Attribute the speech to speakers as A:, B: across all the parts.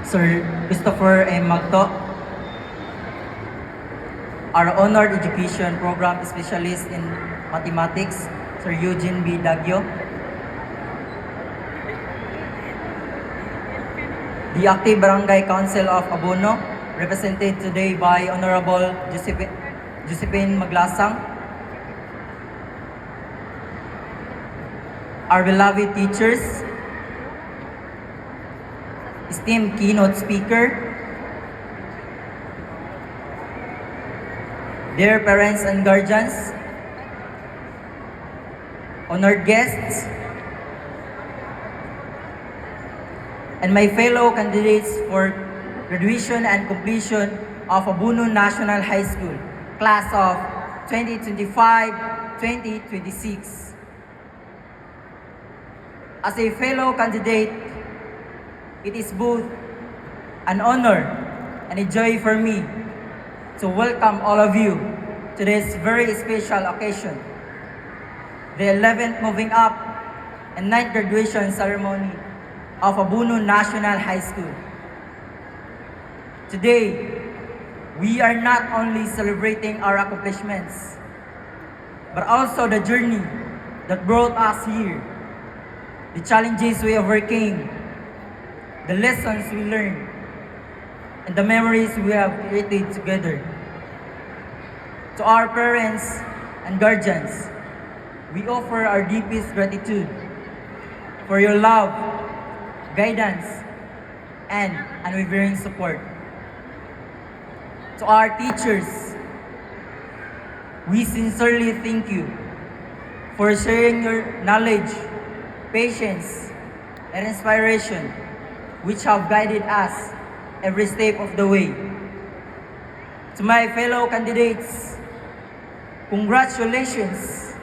A: Sir Christopher M. Magto, our Honored Education Program Specialist in Mathematics, Sir Eugene B. Dagyo, the Active Barangay Council of Abono, represented today by Honorable Josephine Maglasang, our beloved teachers, esteemed keynote speaker, dear parents and guardians, honored guests, and my fellow candidates for graduation and completion of Abono National High School, class of 2025-2026. As a fellow candidate, it is both an honor and a joy for me to welcome all of you to this very special occasion, the 11th Moving Up and 9th graduation ceremony of Abono National High School. Today, we are not only celebrating our accomplishments, but also the journey that brought us here, the challenges we overcame, the lessons we learned, and the memories we have created together. To our parents and guardians, we offer our deepest gratitude for your love, guidance, and unwavering support. To our teachers, we sincerely thank you for sharing your knowledge, patience, and inspiration, which have guided us every step of the way. To my fellow candidates, congratulations!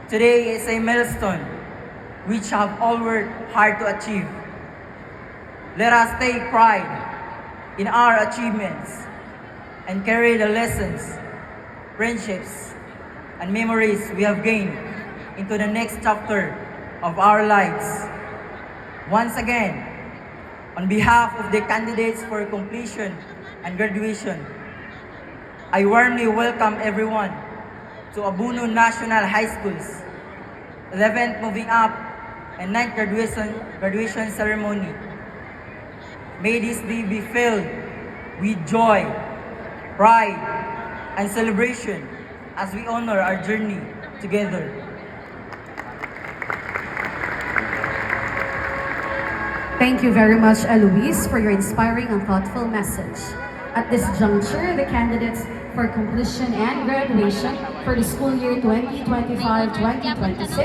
A: Today is a milestone which have all worked hard to achieve. Let us take pride in our achievements and carry the lessons, friendships, and memories we have gained into the next chapter of our lives. Once again, on behalf of the candidates for completion and graduation, I warmly welcome everyone to Abono National High School's 11th Moving Up and 9th graduation ceremony. May this day be filled with joy, pride, and celebration as we honor our journey together.
B: Thank you very much, Eloise, for your inspiring and thoughtful message. At this juncture, the candidates for completion and graduation for the school year 2025-2026